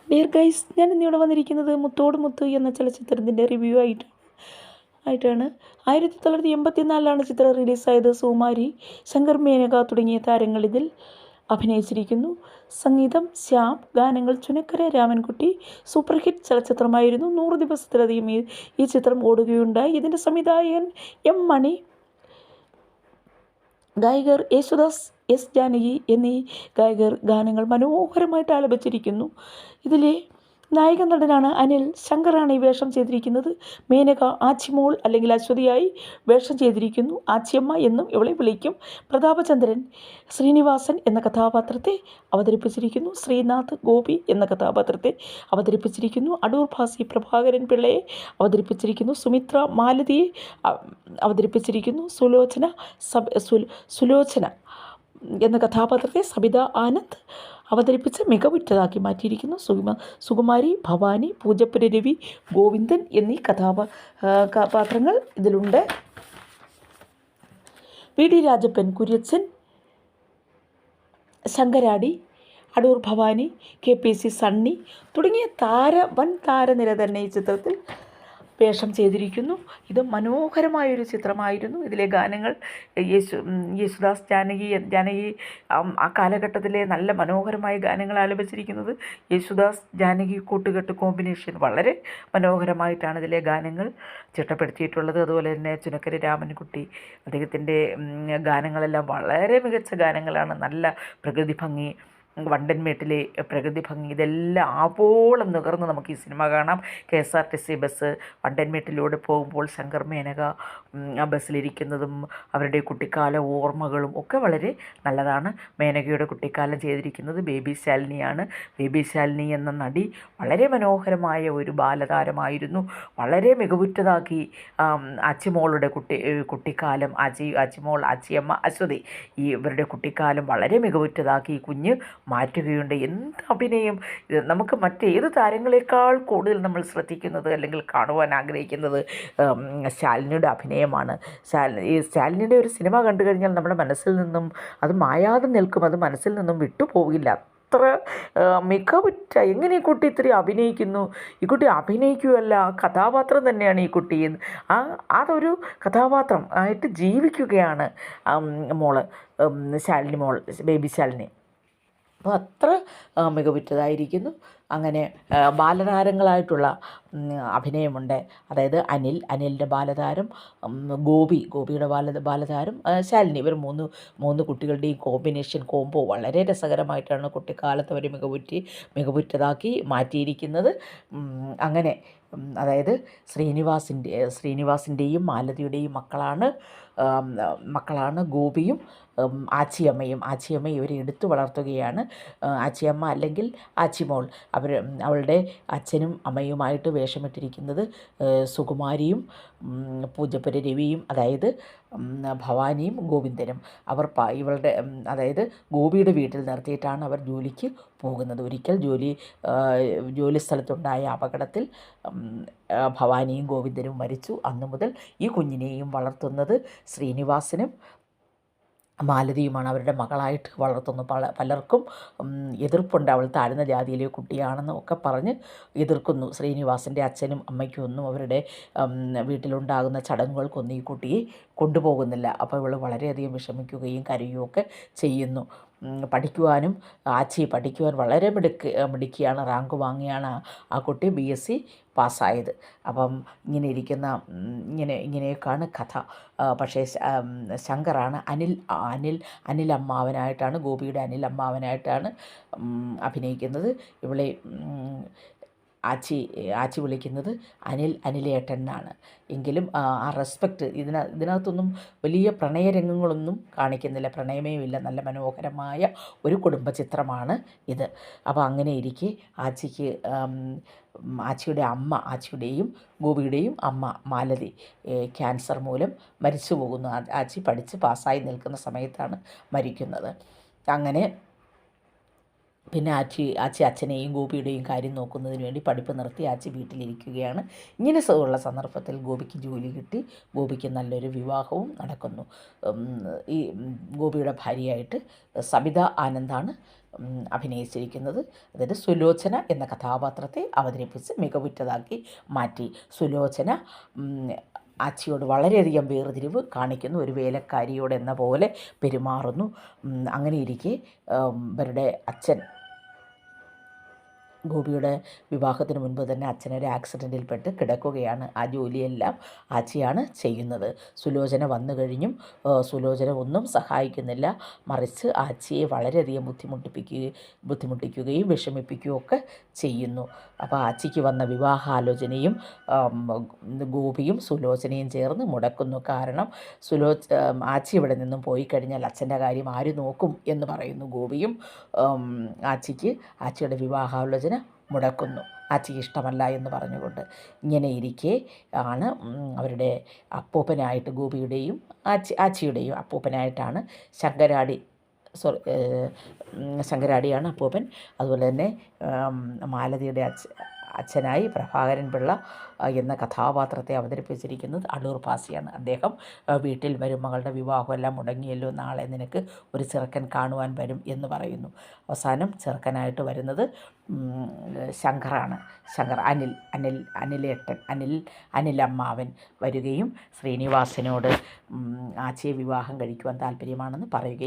Dear guys, ഞാൻ ഇന്നിവിടെ വന്നിരിക്കുന്നത് മുത്തോട് മുത്ത് എന്ന ചലച്ചിത്രത്തിൻ്റെ റിവ്യൂ ആയിട്ടാണ്. 1984 ചിത്രം റിലീസായത്. സുകുമാരി, ശങ്കർ, മേനക തുടങ്ങിയ താരങ്ങൾ ഇതിൽ അഭിനയിച്ചിരിക്കുന്നു. സംഗീതം ശ്യാം, ഗാനങ്ങൾ ചുനക്കര രാമൻകുട്ടി. സൂപ്പർ ഹിറ്റ് ചലച്ചിത്രമായിരുന്നു. 100 ദിവസത്തിലധികം ഈ ചിത്രം ഓടുകയുണ്ടായി. ഇതിൻ്റെ സംവിധായകൻ എം മണി, ഗായകർ യേശുദാസ്, എസ് ജാനകി എന്നീ ഗായകർ ഗാനങ്ങൾ മനോഹരമായിട്ട് ആലപിച്ചിരിക്കുന്നു. ഇതിലെ നായക നടനാണ് അനിൽ. ശങ്കറാണ് ഈ വേഷം ചെയ്തിരിക്കുന്നത്. മേനക ആച്ചിമോൾ അല്ലെങ്കിൽ അശ്വതിയായി വേഷം ചെയ്തിരിക്കുന്നു. ആച്ചിയമ്മ എന്നും ഇവളെ വിളിക്കും. പ്രതാപചന്ദ്രൻ ശ്രീനിവാസൻ എന്ന കഥാപാത്രത്തെ അവതരിപ്പിച്ചിരിക്കുന്നു. ശ്രീനാഥ് ഗോപി എന്ന കഥാപാത്രത്തെ അവതരിപ്പിച്ചിരിക്കുന്നു. അടൂർ ഭാസി പ്രഭാകരൻ പിള്ളയെ അവതരിപ്പിച്ചിരിക്കുന്നു. സുമിത്ര മാലതിയെ അവതരിപ്പിച്ചിരിക്കുന്നു. സുലോചന എന്ന കഥാപാത്രത്തെ സബിത ആനന്ദ് അവതരിപ്പിച്ച് മികവുറ്റതാക്കി മാറ്റിയിരിക്കുന്നു. സുകുമാരി, ഭവാനി, പൂജപ്പുര രവി, ഗോവിന്ദൻ എന്നീ കഥാപാത്രങ്ങൾ ഇതിലുണ്ട്. V D Rajappan, Kuriachan, Sankaradi, Adoor Bhavani, KPC Sunny തുടങ്ങിയ വൻ താരനിര തന്നെ ഈ ചിത്രത്തിൽ വേഷം ചെയ്തിരിക്കുന്നു. ഇത് മനോഹരമായൊരു ചിത്രമായിരുന്നു. ഇതിലെ ഗാനങ്ങൾ യേശുദാസ്, ജാനകി ആ കാലഘട്ടത്തിലെ നല്ല മനോഹരമായ ഗാനങ്ങൾ ആലപിച്ചിരിക്കുന്നത് യേശുദാസ് ജാനകി കൂട്ടുകെട്ട് കോമ്പിനേഷൻ വളരെ മനോഹരമായിട്ടാണ് ഇതിലെ ഗാനങ്ങൾ ചിട്ടപ്പെടുത്തിയിട്ടുള്ളത്. അതുപോലെ തന്നെ ചുനക്കര രാമൻകുട്ടി, അദ്ദേഹത്തിൻ്റെ ഗാനങ്ങളെല്ലാം വളരെ മികച്ച ഗാനങ്ങളാണ്. നല്ല പ്രകൃതി ഭംഗി, വണ്ടൻമേട്ടിലെ പ്രകൃതി ഭംഗി, ഇതെല്ലാം ആവോളം നുകർന്ന് നമുക്ക് ഈ സിനിമ കാണാം. KSRTC ബസ് വണ്ടൻമേട്ടിലൂടെ പോകുമ്പോൾ ശങ്കർ, മേനക ആ ബസ്സിലിരിക്കുന്നതും അവരുടെ കുട്ടിക്കാല ഓർമ്മകളും ഒക്കെ വളരെ നല്ലതാണ്. മേനകയുടെ കുട്ടിക്കാലം ചെയ്തിരിക്കുന്നത് ബേബി ശാലിനിയാണ്. ബേബി ശാലിനി എന്ന നടി വളരെ മനോഹരമായ ഒരു ബാലതാരമായിരുന്നു. വളരെ മികവുറ്റതാക്കി അച്ചിമോളുടെ കുട്ടിക്കാലം, അച്ചിമോൾ, അച്ചിയമ്മ, അശ്വതി ഇവരുടെ കുട്ടിക്കാലം വളരെ മികവുറ്റതാക്കി ഈ കുഞ്ഞ് മാറ്റുകയുണ്ട്. എന്ത് അഭിനയം! നമുക്ക് മറ്റേത് താരങ്ങളെക്കാൾ കൂടുതൽ നമ്മൾ ശ്രദ്ധിക്കുന്നത് അല്ലെങ്കിൽ കാണുവാൻ ആഗ്രഹിക്കുന്നത് ശാലിനിയുടെ അഭിനയമാണ്. ശാലിനിയുടെ ഒരു സിനിമ കണ്ടു കഴിഞ്ഞാൽ നമ്മുടെ മനസ്സിൽ നിന്നും അത് മായാതെ നിൽക്കും. അത് മനസ്സിൽ നിന്നും വിട്ടുപോകില്ല. അത്ര മികവുറ്റ, എങ്ങനെ ഈ കുട്ടി ഇത്രയും അഭിനയിക്കുന്നു? ഈ കുട്ടി അഭിനയിക്കുകയല്ല, കഥാപാത്രം തന്നെയാണ് ഈ കുട്ടി. അതൊരു കഥാപാത്രം ആയിട്ട് ജീവിക്കുകയാണ് ശാലിനി മോൾ, ബേബി ശാലിനി. അപ്പോൾ അത്ര മികവുറ്റതായിരിക്കുന്നു. അങ്ങനെ ബാലതാരങ്ങളായിട്ടുള്ള അഭിനയമുണ്ട്. അതായത് അനിലിൻ്റെ ബാലതാരം, ഗോപിയുടെ ബാലതാരം ശാലിനി. ഇവർ മൂന്ന് കുട്ടികളുടെയും കോംബോ വളരെ രസകരമായിട്ടാണ് കുട്ടിക്കാലത്ത് അവർ മികവുറ്റതാക്കി മാറ്റിയിരിക്കുന്നത്. അങ്ങനെ അതായത് ശ്രീനിവാസിൻ്റെയും മാലതിയുടെയും മക്കളാണ് ഗോപിയും ആച്ചിയമ്മയും ഇവരെ എടുത്തു വളർത്തുകയാണ്. ആച്ചിയമ്മ അല്ലെങ്കിൽ ആച്ചിമോൾ, അവളുടെ അച്ഛനും അമ്മയുമായിട്ട് വേഷമിട്ടിരിക്കുന്നത് സുകുമാരിയും പൂജപ്പുര രവിയും, അതായത് ഭവാനിയും ഗോവിന്ദനും. ഇവളുടെ അതായത് ഗോപിയുടെ വീട്ടിൽ നിർത്തിയിട്ടാണ് അവർ ജോലിക്ക് പോകുന്നത്. ഒരിക്കൽ ജോലി സ്ഥലത്തുണ്ടായ അപകടത്തിൽ ഭവാനിയും ഗോവിന്ദനും മരിച്ചു. അന്നു മുതൽ ഈ കുഞ്ഞിനെയും വളർത്തുന്നത് ശ്രീനിവാസനും മാലതിയുമാണ്. അവരുടെ മകളായിട്ട് വളർത്തുന്നു. പലർക്കും എതിർപ്പുണ്ട്. അവൾ താഴ്ന്ന ജാതിയിലെ കുട്ടിയാണെന്ന് ഒക്കെ പറഞ്ഞ് എതിർക്കുന്നു. ശ്രീനിവാസിൻ്റെ അച്ഛനും അമ്മയ്ക്കും ഒന്നും അവരുടെ വീട്ടിലുണ്ടാകുന്ന ചടങ്ങുകൾക്കൊന്നും ഈ കുട്ടിയെ കൊണ്ടുപോകുന്നില്ല. അപ്പോൾ ഇവൾ വളരെയധികം വിഷമിക്കുകയും കരയുകയൊക്കെ ചെയ്യുന്നു. പഠിക്കുവാൻ വളരെ മിടുക്കിയാണ്. റാങ്ക് വാങ്ങിയാണ് ആ കുട്ടി BSc പാസ്സായത്. അപ്പം ഇങ്ങനെയൊക്കെയാണ് കഥ. പക്ഷേ ശങ്കറാണ് അനിൽ അമ്മാവനായിട്ടാണ്, ഗോപിയുടെ അനിൽ അമ്മാവനായിട്ടാണ് അഭിനയിക്കുന്നത്. ഇവളെ ആച്ചി വിളിക്കുന്നത് അനിലേട്ടൻ എന്നാണ്. എങ്കിലും ആ റെസ്പെക്റ്റ് ഇതിനകത്തൊന്നും വലിയ പ്രണയരംഗങ്ങളൊന്നും കാണിക്കുന്നില്ല. പ്രണയമേയുമില്ല. നല്ല മനോഹരമായ ഒരു കുടുംബ ചിത്രമാണ് ഇത്. അപ്പോൾ അങ്ങനെ ഇരിക്കെ ആച്ചിയുടെയും ഗോപിയുടെയും അമ്മ മാലതി ക്യാൻസർ മൂലം മരിച്ചു പോകുന്നു. ആച്ചി പഠിച്ച് പാസ്സായി നിൽക്കുന്ന സമയത്താണ് മരിക്കുന്നത്. അങ്ങനെ പിന്നെ ആച്ചി അച്ഛനെയും ഗോപിയുടെയും കാര്യം നോക്കുന്നതിന് വേണ്ടി പഠിപ്പ് നിർത്തി ആച്ചി വീട്ടിലിരിക്കുകയാണ്. ഇങ്ങനെ ഉള്ള സന്ദർഭത്തിൽ ഗോപിക്ക് ജോലി കിട്ടി. ഗോപിക്ക് നല്ലൊരു വിവാഹവും നടക്കുന്നു. ഈ ഗോപിയുടെ ഭാര്യയായിട്ട് സബിത ആനന്ദാണ് അഭിനയിച്ചിരിക്കുന്നത്. അതായത് സുലോചന എന്ന കഥാപാത്രത്തെ അവതരിപ്പിച്ച് മികവുറ്റതാക്കി മാറ്റി. സുലോചന ആച്ചിയോട് വളരെയധികം വേർതിരിവ് കാണിക്കുന്നു. ഒരു വേലക്കാരിയോട് എന്ന പോലെ പെരുമാറുന്നു. അങ്ങനെയിരിക്കെ ഇവരുടെ അച്ഛൻ ഗോപിയുടെ വിവാഹത്തിന് മുൻപ് തന്നെ അച്ഛനൊരു ആക്സിഡൻറ്റിൽപ്പെട്ട് കിടക്കുകയാണ്. ആ ജോലിയെല്ലാം ആച്ചിയാണ് ചെയ്യുന്നത്. സുലോചന വന്നു കഴിഞ്ഞും സുലോചന ഒന്നും സഹായിക്കുന്നില്ല. മറിച്ച് ആച്ചിയെ വളരെയധികം ബുദ്ധിമുട്ടിക്കുകയും വിഷമിപ്പിക്കുകയും ഒക്കെ ചെയ്യുന്നു. അപ്പോൾ ആച്ചിക്ക് വന്ന വിവാഹാലോചനയും ഗോപിയും സുലോചനയും ചേർന്ന് മുടക്കുന്നു. കാരണം ആച്ചി ഇവിടെ നിന്നും പോയി കഴിഞ്ഞാൽ അച്ഛൻ്റെ കാര്യം ആര് നോക്കും എന്ന് പറയുന്നു ഗോപിയും. ആച്ചിയുടെ വിവാഹാലോചന മുടക്കുന്നു, ആച്ചിക്ക് ഇഷ്ടമല്ല എന്ന് പറഞ്ഞുകൊണ്ട്. ഇങ്ങനെ ഇരിക്കെ ആണ് അവരുടെ അപ്പൂപ്പനായിട്ട് ഗോപിയുടെയും ആച്ചിയുടെയും അപ്പൂപ്പനായിട്ടാണ് ശങ്കരാടിയാണ് അപ്പൂപ്പൻ. അതുപോലെ തന്നെ മാലതിയുടെ അച്ഛനായി പ്രഭാകരൻ പിള്ള എന്ന കഥാപാത്രത്തെ അവതരിപ്പിച്ചിരിക്കുന്നത് അടൂർ ഭാസിയാണ്. അദ്ദേഹം വീട്ടിൽ വരും, മകളുടെ വിവാഹമെല്ലാം മുടങ്ങിയല്ലോ, നാളെ നിനക്ക് ഒരു ചെറുക്കൻ കാണുവാൻ വരും എന്ന് പറയുന്നു. അവസാനം ചെറുക്കനായിട്ട് വരുന്നത് ശങ്കറാണ്. അനിലമ്മാവൻ വരികയും ശ്രീനിവാസനോട് ആച്ചിയെ വിവാഹം കഴിക്കുവാൻ താല്പര്യമാണെന്ന് പറയുകയും